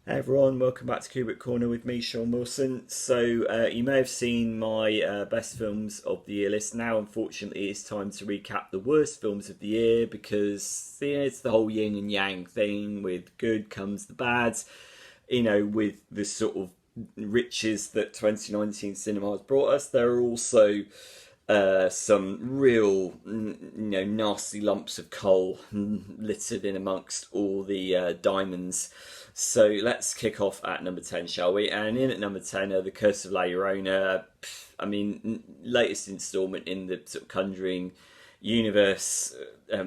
Hey everyone, welcome back to Kubrick Corner with me, Sean Wilson. You may have seen my best films of the year list. Now, unfortunately, it's time to recap the worst films of the year because it's the whole yin and yang thing. With good comes the bad. With the sort of riches that 2019 cinema has brought us, there are also some real, nasty lumps of coal littered in amongst all the diamonds. So let's kick off at number 10, shall we? And in at number 10 are The Curse of La Llorona. Latest instalment in the sort of Conjuring universe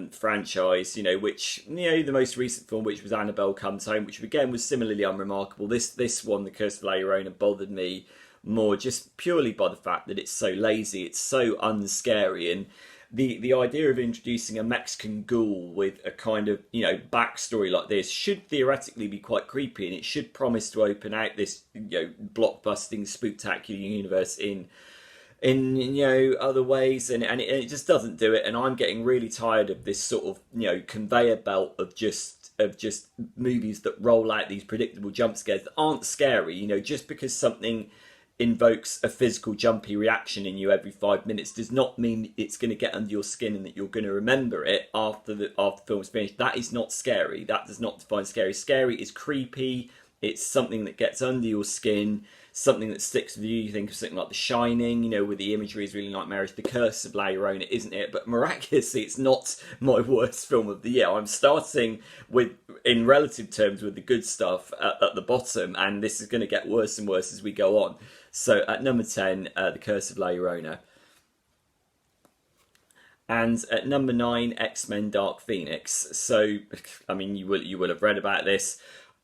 franchise, the most recent film, which was Annabelle Comes Home, which again was similarly unremarkable. This one, The Curse of La Llorona, bothered me more just purely by the fact that it's so lazy, it's so unscary, and the idea of introducing a Mexican ghoul with a kind of backstory like this should theoretically be quite creepy, and it should promise to open out this blockbusting spectacular universe in other ways, and it just doesn't do it. And I'm getting really tired of this sort of conveyor belt of just movies that roll out these predictable jump scares that aren't scary. Just because something invokes a physical jumpy reaction in you every 5 minutes does not mean it's going to get under your skin and that you're going to remember it after the film's finished. That is not scary. That does not define scary. Scary is creepy. It's something that gets under your skin, something that sticks with you. You think of something like The Shining, where the imagery is really nightmarish. The Curse of La Llorona isn't it? But miraculously, it's not my worst film of the year. I'm starting with, in relative terms, with the good stuff at the bottom, and this is going to get worse and worse as we go on. So at number 10, The Curse of La Llorona. And at number 9, X-Men Dark Phoenix. So, you will have read about this.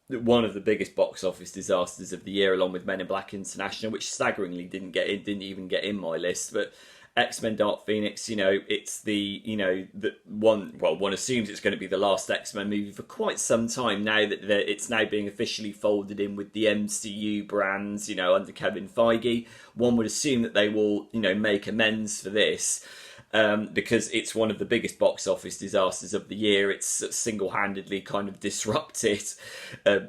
One of the biggest box office disasters of the year, along with Men in Black International, which staggeringly didn't even get in my list. But X-Men Dark Phoenix, it's the one. Well, one assumes it's going to be the last X-Men movie for quite some time now that it's now being officially folded in with the MCU brands, under Kevin Feige. One would assume that they will, make amends for this. Because it's one of the biggest box office disasters of the year. It's single-handedly kind of disrupted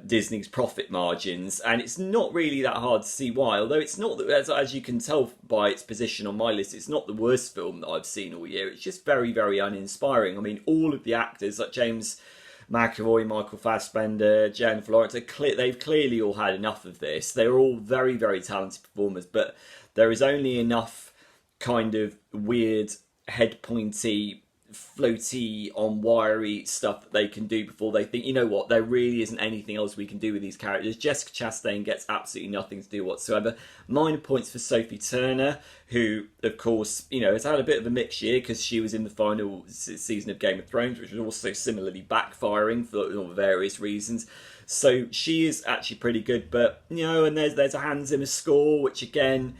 Disney's profit margins, and it's not really that hard to see why. Although it's not, as you can tell by its position on my list, it's not the worst film that I've seen all year. It's just very, very uninspiring. All of the actors, like James McAvoy, Michael Fassbender, Jennifer Lawrence, they've clearly all had enough of this. They're all very, very talented performers, but there is only enough kind of weird head pointy, floaty, on wiry stuff that they can do before they think, there really isn't anything else we can do with these characters. Jessica Chastain gets absolutely nothing to do whatsoever. Minor points for Sophie Turner, who, of course, has had a bit of a mixed year because she was in the final season of Game of Thrones, which was also similarly backfiring for various reasons. So she is actually pretty good, but, and there's a Hans Zimmer score, which again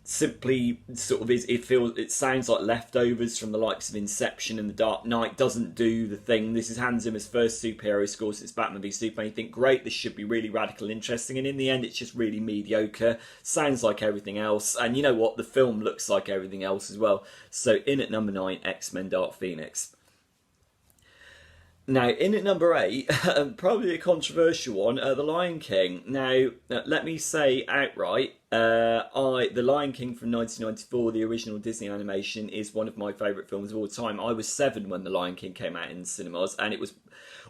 simply sort of it sounds like leftovers from the likes of Inception and The Dark Knight. Doesn't do the thing. This is Hans Zimmer's first superhero score since Batman v Superman. You think, great, this should be really radical and interesting, and in the end it's just really mediocre. Sounds like everything else, and you know what, the film looks like everything else as well. So in at number 9, X-Men Dark Phoenix. Now, in at number 8, probably a controversial one, The Lion King. Now, let me say outright, The Lion King from 1994, the original Disney animation, is one of my favourite films of all time. I was 7 when The Lion King came out in cinemas, and it was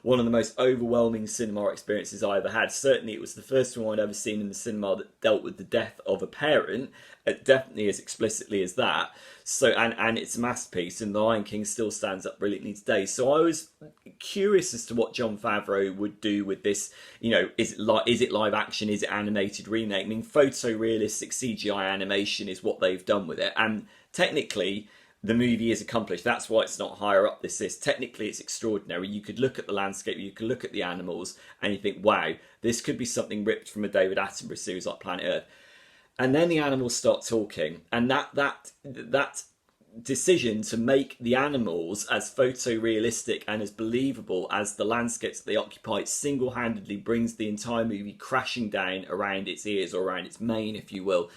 one of the most overwhelming cinema experiences I ever had. Certainly, it was the first one I'd ever seen in the cinema that dealt with the death of a parent, definitely as explicitly as that. So, and it's a masterpiece, and The Lion King still stands up brilliantly today. So I was curious as to what Jon Favreau would do with this. Is it live action? Is it animated remake? Photorealistic CGI animation is what they've done with it, and technically the movie is accomplished. That's why it's not higher up this list. Technically, it's extraordinary. You could look at the landscape, you could look at the animals, and you think, wow, this could be something ripped from a David Attenborough series like Planet Earth. And then the animals start talking, and that decision to make the animals as photorealistic and as believable as the landscapes that they occupy single-handedly brings the entire movie crashing down around its ears, or around its mane, if you will.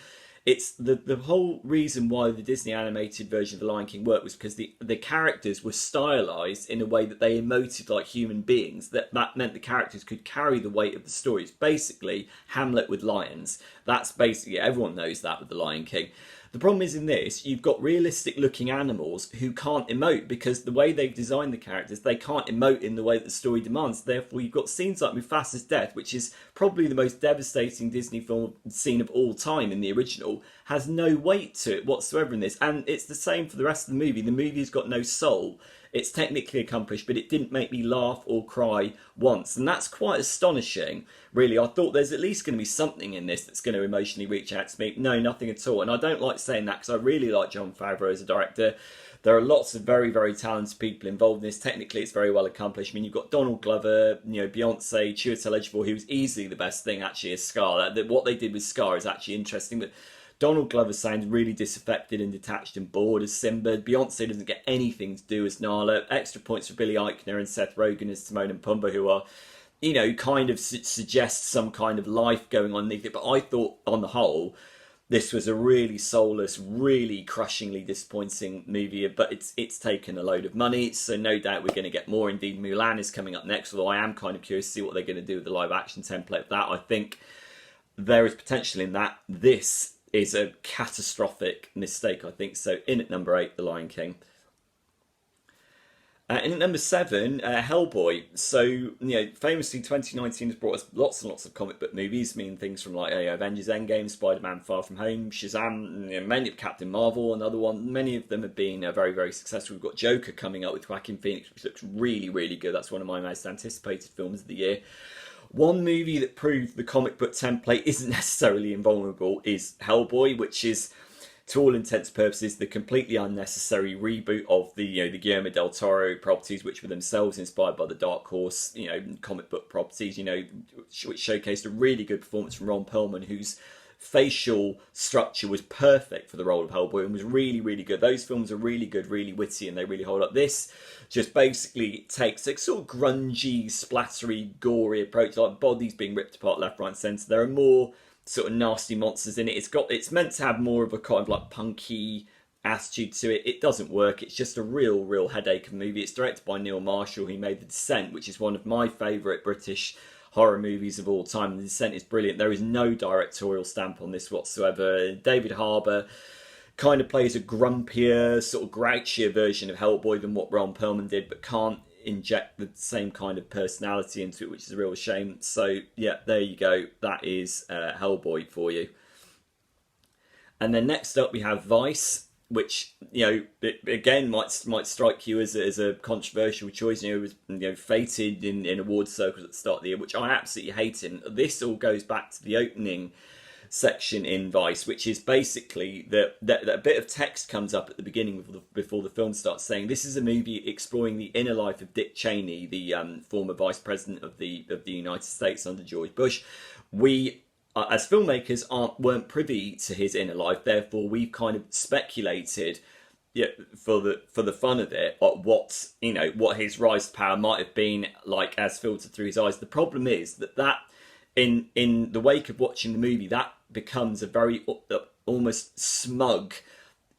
it's the whole reason why the Disney animated version of The Lion King worked was because the characters were stylized in a way that they emoted like human beings. That meant the characters could carry the weight of the story. It's basically Hamlet with lions. That's basically, everyone knows that with The Lion King. The problem is in this, you've got realistic looking animals who can't emote because the way they've designed the characters, they can't emote in the way that the story demands. Therefore, you've got scenes like Mufasa's death, which is probably the most devastating Disney film scene of all time in the original, has no weight to it whatsoever in this. And it's the same for the rest of the movie. The movie's got no soul. It's technically accomplished, but it didn't make me laugh or cry once. And that's quite astonishing, really. I thought there's at least going to be something in this that's going to emotionally reach out to me. No, nothing at all. And I don't like saying that because I really like Jon Favreau as a director. There are lots of very, very talented people involved in this. Technically, it's very well accomplished. I mean, you've got Donald Glover, Beyonce, Chiwetel Ejiofor, who's easily the best thing, actually, as Scar. What they did with Scar is actually interesting, but Donald Glover sounds really disaffected and detached and bored as Simba. Beyonce doesn't get anything to do as Nala. Extra points for Billy Eichner and Seth Rogen as Timon and Pumbaa, who are, kind of suggest some kind of life going on underneath it. But I thought, on the whole, this was a really soulless, really crushingly disappointing movie. But it's taken a load of money, so no doubt we're going to get more. Indeed, Mulan is coming up next, although I am kind of curious to see what they're going to do with the live action template of that. I think there is potential in that. This is a catastrophic mistake, I think. So in at number 8, The Lion King. In at number 7, Hellboy. So, famously 2019 has brought us lots and lots of comic book movies. I mean, things from like Avengers Endgame, Spider-Man Far From Home, Shazam, many of Captain Marvel, another one. Many of them have been very, very successful. We've got Joker coming up with Joaquin Phoenix, which looks really, really good. That's one of my most anticipated films of the year. One movie that proved the comic book template isn't necessarily invulnerable is Hellboy, which is, to all intents and purposes, the completely unnecessary reboot of the Guillermo del Toro properties, which were themselves inspired by the Dark Horse, comic book properties, which showcased a really good performance from Ron Perlman, whose facial structure was perfect for the role of Hellboy and was really, really good. Those films are really good, really witty, and they really hold up. This just basically takes a sort of grungy, splattery, gory approach, like bodies being ripped apart left, right, and centre. There are more sort of nasty monsters in it. It's meant to have more of a kind of like punky attitude to it. It doesn't work. It's just a real headache of a movie. It's directed by Neil Marshall, who made The Descent, which is one of my favourite British horror movies of all time. The Descent is brilliant. There is no directorial stamp on this whatsoever. David Harbour kind of plays a grumpier, sort of grouchier version of Hellboy than what Ron Perlman did, but can't inject the same kind of personality into it, which is a real shame. So yeah, there you go. That is Hellboy for you. And then next up we have Vice, which again might strike you as a controversial choice. It was fated in award circles at the start of the year, which I absolutely hate. And this all goes back to the opening section in Vice, which is basically that a bit of text comes up at the beginning before the film starts, saying this is a movie exploring the inner life of Dick Cheney, the former vice president of the United States under George Bush. We as filmmakers weren't privy to his inner life, therefore we've kind of speculated, for the fun of it, what his rise to power might have been like as filtered through his eyes. The problem is that in the wake of watching the movie, that becomes a very almost smug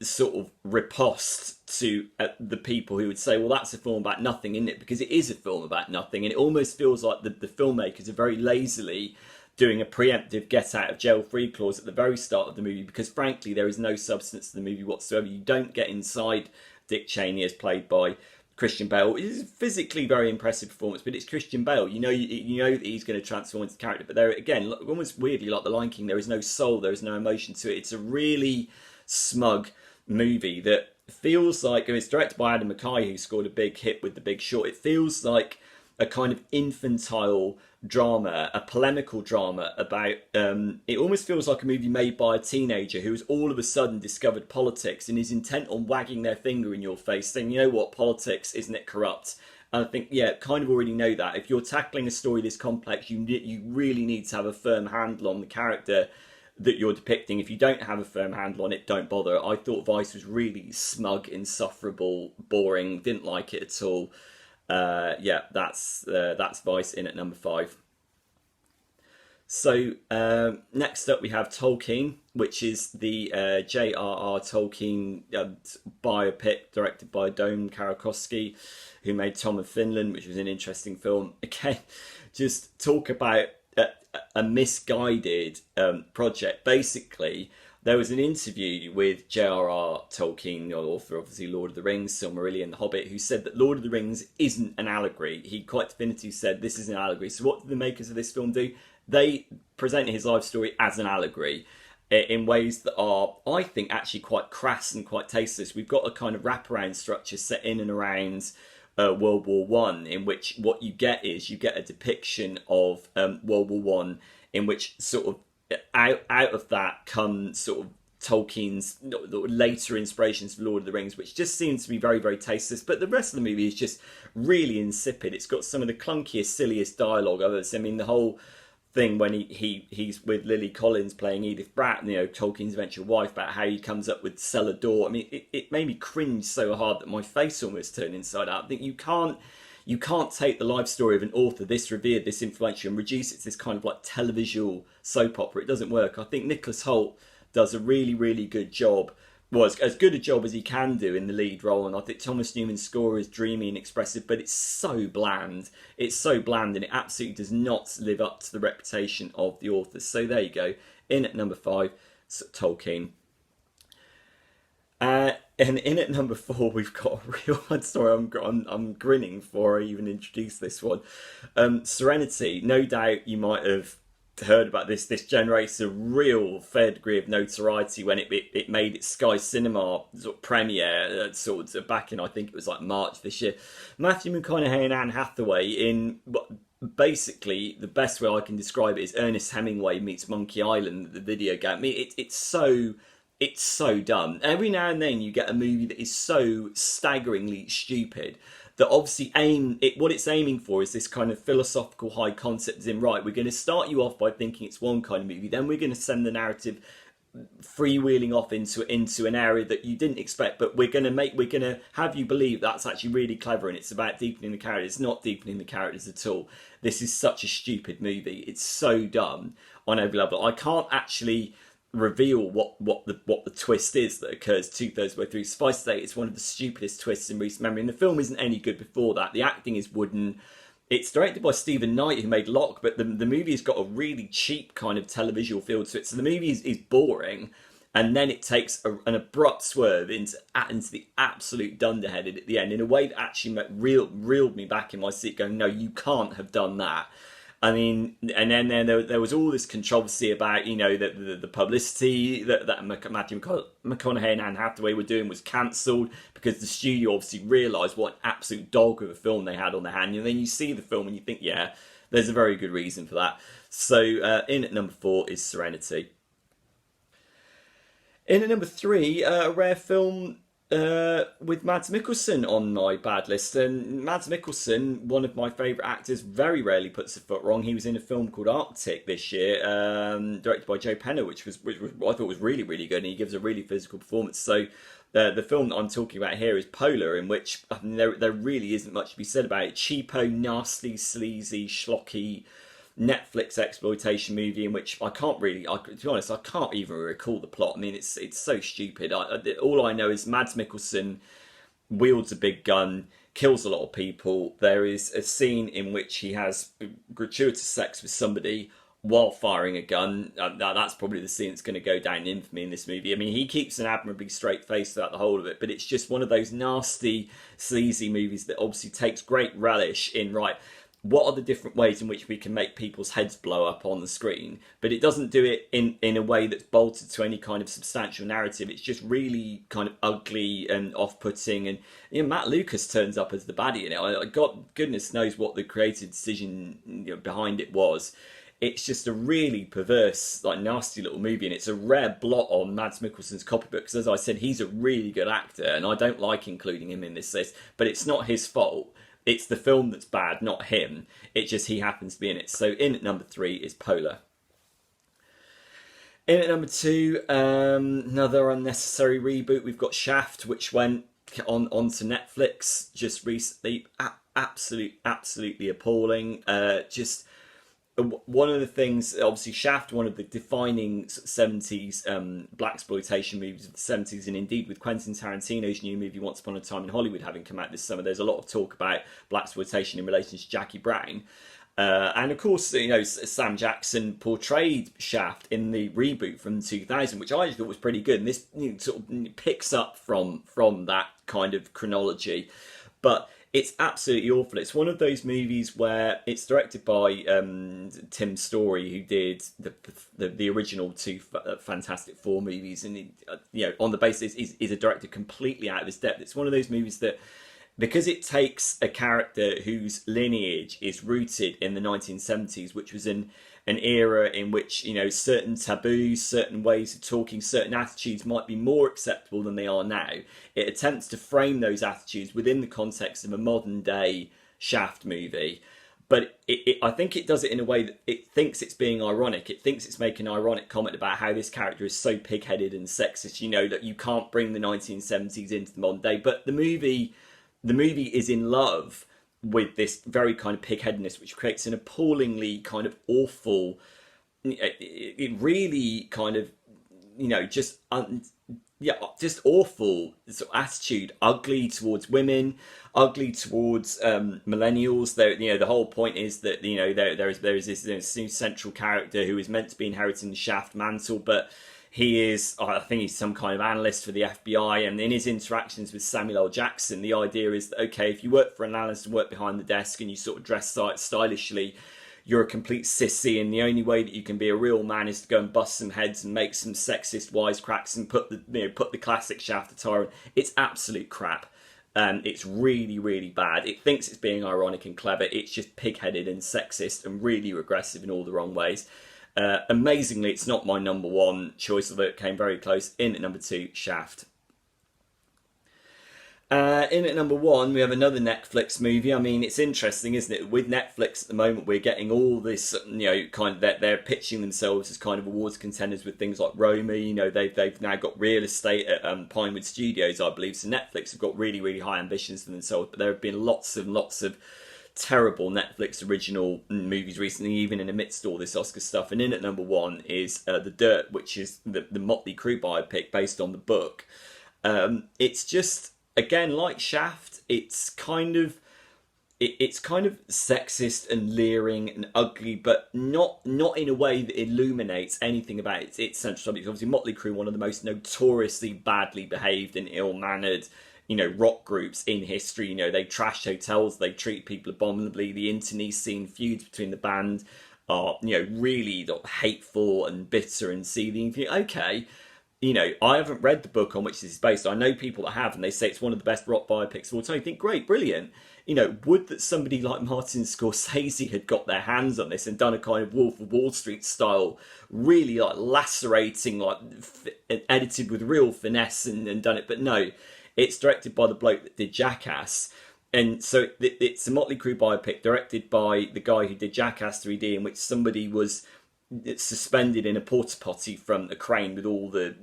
sort of riposte to the people who would say, well, that's a film about nothing, isn't it? Because it is a film about nothing, and it almost feels like the filmmakers are very lazily doing a preemptive get out of jail free clause at the very start of the movie, because frankly there is no substance to the movie whatsoever. You don't get inside Dick Cheney, as played by Christian Bale. It is a physically very impressive performance, but it's Christian Bale. You know that he's going to transform into the character, but there again, almost weirdly like The Lion King, there is no soul, there is no emotion to it. It's a really smug movie that feels like, and it's directed by Adam McKay, who scored a big hit with The Big Short. It feels like a kind of infantile drama, a polemical drama about, it almost feels like a movie made by a teenager who has all of a sudden discovered politics and is intent on wagging their finger in your face, saying, you know what, politics, isn't it corrupt? And I think, kind of already know that. If you're tackling a story this complex, you really need to have a firm handle on the character that you're depicting. If you don't have a firm handle on it, don't bother. I thought Vice was really smug, insufferable, boring, didn't like it at all. That's Vice in at number 5. So next up we have Tolkien, which is the J.R.R. Tolkien biopic directed by Dome Karakowski, who made Tom of Finland, which was an interesting film. Again, just talk about a misguided project. Basically, there was an interview with J.R.R. Tolkien, the author, obviously, Lord of the Rings, Silmarillion, The Hobbit, who said that Lord of the Rings isn't an allegory. He quite definitively said this is an allegory. So what did the makers of this film do? They presented his life story as an allegory in ways that are, I think, actually quite crass and quite tasteless. We've got a kind of wraparound structure set in and around World War One, in which what you get is you get a depiction of World War One, in which sort of out of that come sort of Tolkien's later inspirations for Lord of the Rings, which just seems to be very, very tasteless. But the rest of the movie is just really insipid. It's got some of the clunkiest, silliest dialogue I've ever seen. I mean, the whole thing when he's with Lily Collins playing Edith Bratton, Tolkien's eventual wife, about how he comes up with cellar door. I mean, it made me cringe so hard that my face almost turned inside out. I think you can't take the life story of an author this revered, this influential, and reduce it to this kind of like televisual soap opera. It doesn't work. I think Nicholas Hoult does a really, really good job. Well, as good a job as he can do in the lead role, and I think Thomas Newman's score is dreamy and expressive, but it's so bland. It's so bland, and it absolutely does not live up to the reputation of the author. So there you go. In at number 5, Tolkien. And in at number 4, we've got a real story. I'm grinning before I even introduce this one. Serenity. No doubt you might have heard about this. This generates a real fair degree of notoriety when it made its Sky Cinema sort of premiere sort of back in, I think it was like March this year. Matthew McConaughey and Anne Hathaway in basically the best way I can describe it is Ernest Hemingway meets Monkey Island, the video game. I mean, it's so dumb. Every now and then you get a movie that is so staggeringly stupid that obviously what it's aiming for is this kind of philosophical high concept, as in, right, we're going to start you off by thinking it's one kind of movie, then we're going to send the narrative freewheeling off into an area that you didn't expect, but we're going to have you believe that's actually really clever and it's about deepening the characters. It's not deepening the characters at all. This is such a stupid movie. It's so dumb on every level. I can't actually reveal what the twist is that occurs 2/3 of the way through. Suffice to say, it's one of the stupidest twists in recent memory, and the film isn't any good before that. The acting is wooden. It's directed by Stephen Knight, who made Locke, but the movie has got a really cheap kind of televisual feel to it. So the movie is boring, and then it takes an abrupt swerve into the absolute dunderheaded at the end in a way that actually reeled me back in my seat, going, no, you can't have done that. I mean, and then there was all this controversy about, the publicity that Matthew McConaughey and Anne Hathaway were doing was cancelled because the studio obviously realised what an absolute dog of a film they had on their hand. And then you see the film and you think, yeah, there's a very good reason for that. So in at number 4 is Serenity. In at number 3, a rare film with Mads Mikkelsen on my bad list. And Mads Mikkelsen, one of my favourite actors, very rarely puts a foot wrong. He was in a film called Arctic this year, directed by Joe Penner, which I thought was really, really good, and he gives a really physical performance. So the film that I'm talking about here is Polar, in which there really isn't much to be said about it. Cheapo, nasty, sleazy, schlocky Netflix exploitation movie in which to be honest, I can't even recall the plot. I mean, it's so stupid. All I know is Mads Mikkelsen wields a big gun, kills a lot of people. There is a scene in which he has gratuitous sex with somebody while firing a gun. That's probably the scene that's going to go down in infamy in this movie. I mean, he keeps an admirably straight face throughout the whole of it, but it's just one of those nasty, sleazy movies that obviously takes great relish in, right, what are the different ways in which we can make people's heads blow up on the screen? But it doesn't do it in a way that's bolted to any kind of substantial narrative. It's just really kind of ugly and off-putting. And Matt Lucas turns up as the baddie. God goodness knows what the creative decision behind it was. It's just a really perverse, like nasty little movie, and it's a rare blot on Mads Mikkelsen's copybook. Because as I said, he's a really good actor, and I don't like including him in this list. But it's not his fault. It's the film that's bad, not him. It's just he happens to be in it. So in at number 3 is Polar. In at number 2, another unnecessary reboot. We've got Shaft, which went onto Netflix just recently. Absolutely appalling. Just one of the things, obviously, Shaft, one of the defining 70s blaxploitation movies of the 70s, and indeed with Quentin Tarantino's new movie Once Upon a Time in Hollywood having come out this summer, there's a lot of talk about blaxploitation in relation to Jackie Brown. And of course, Sam Jackson portrayed Shaft in the reboot from 2000, which I actually thought was pretty good. And this sort of picks up from that kind of chronology. But it's absolutely awful. It's one of those movies where it's directed by Tim Story, who did the original two Fantastic Four movies, and on the basis is a director completely out of his depth. It's one of those movies that, because it takes a character whose lineage is rooted in the 1970s, which was an era in which certain taboos, certain ways of talking, certain attitudes might be more acceptable than they are now. It attempts to frame those attitudes within the context of a modern day Shaft movie, but I think it does it in a way that it thinks it's being ironic. It thinks it's making an ironic comment about how this character is so pig-headed and sexist. That you can't bring the 1970s into the modern day, but the movie is in love with this very kind of pig-headedness, which creates an appallingly kind of awful, it really kind of, just awful sort of attitude, ugly towards women, ugly towards millennials. The whole point is that there is this central character who is meant to be inheriting the Shaft mantle, but I think he's some kind of analyst for the FBI, and in his interactions with Samuel L. Jackson, the idea is that, okay, if you work for an analyst and work behind the desk and you sort of dress stylishly, you're a complete sissy, and the only way that you can be a real man is to go and bust some heads and make some sexist wisecracks and put the classic Shaft attire on. It's absolute crap. It's really, really bad. It thinks it's being ironic and clever. It's just pig-headed and sexist and really regressive in all the wrong ways. Amazingly, it's not my number one choice, although it came very close. In at number 2, Shaft. In at number 1, we have another Netflix movie. I mean, it's interesting, isn't it? With Netflix at the moment, we're getting all this, kind of that they're pitching themselves as kind of awards contenders with things like Roma. They've now got real estate at Pinewood Studios, I believe. So Netflix have got really, really high ambitions for themselves. But there have been lots and lots of terrible Netflix original movies recently, even in amidst all this Oscar stuff. And in at number 1 is The Dirt, which is the Motley Crue biopic based on the book. It's just, again, like Shaft, it's kind of sexist and leering and ugly, but not in a way that illuminates anything about its central subject. Obviously, Motley Crue, one of the most notoriously badly behaved and ill-mannered rock groups in history. They trashed hotels, they treat people abominably. The internecine feuds between the band are, really hateful and bitter and seething. Okay, I haven't read the book on which this is based. I know people that have, and they say it's one of the best rock biopics of all time. You think, great, brilliant. Would that somebody like Martin Scorsese had got their hands on this and done a kind of Wolf of Wall Street style, really lacerating, edited with real finesse and done it. But no, it's directed by the bloke that did Jackass. And so it's a Motley Crue biopic directed by the guy who did Jackass 3D, in which somebody was suspended in a porta potty from a crane with all the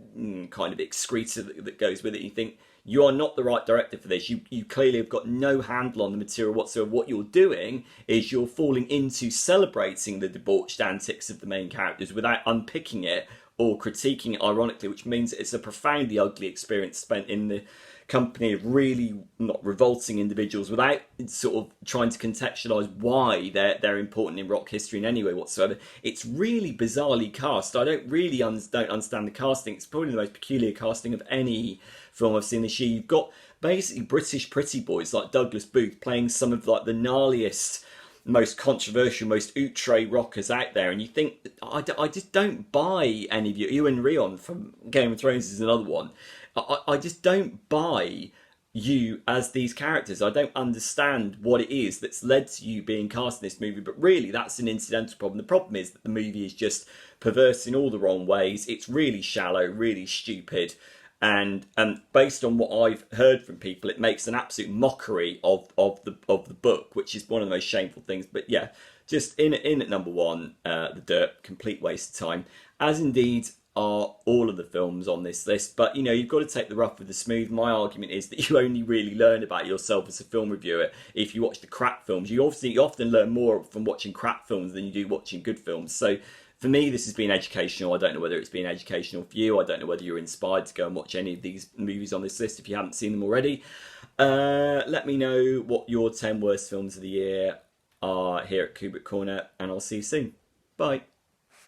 kind of excreta that goes with it. You think, you are not the right director for this. You clearly have got no handle on the material whatsoever. What you're doing is you're falling into celebrating the debauched antics of the main characters without unpicking it or critiquing it ironically, which means it's a profoundly ugly experience spent in the company of really not revolting individuals without sort of trying to contextualise why they're important in rock history in any way whatsoever. It's really bizarrely cast. I don't really don't understand the casting. It's probably the most peculiar casting of any film I've seen this year. You've got basically British pretty boys like Douglas Booth playing some of the gnarliest, most controversial, most outre rockers out there, and you think, I just don't buy any of you. Ewan Rion from Game of Thrones is another one. I just don't buy you as these characters. I don't understand what it is that's led to you being cast in this movie, but really that's an incidental problem. The problem is that the movie is just perverse in all the wrong ways. It's really shallow, really stupid, and based on what I've heard from people, it makes an absolute mockery of the book, which is one of the most shameful things. But yeah, just in at number 1, The Dirt, complete waste of time. As indeed are all of the films on this list, but you know, you've got to take the rough with the smooth. My argument is that you only really learn about yourself as a film reviewer if you watch the crap films. You often learn more from watching crap films than you do watching good films. So for me, this has been educational. I don't know whether it's been educational for you. I don't know whether you're inspired to go and watch any of these movies on this list if you haven't seen them already. Let me know what your 10 worst films of the year are here at Kubrick Corner, and I'll see you soon. Bye.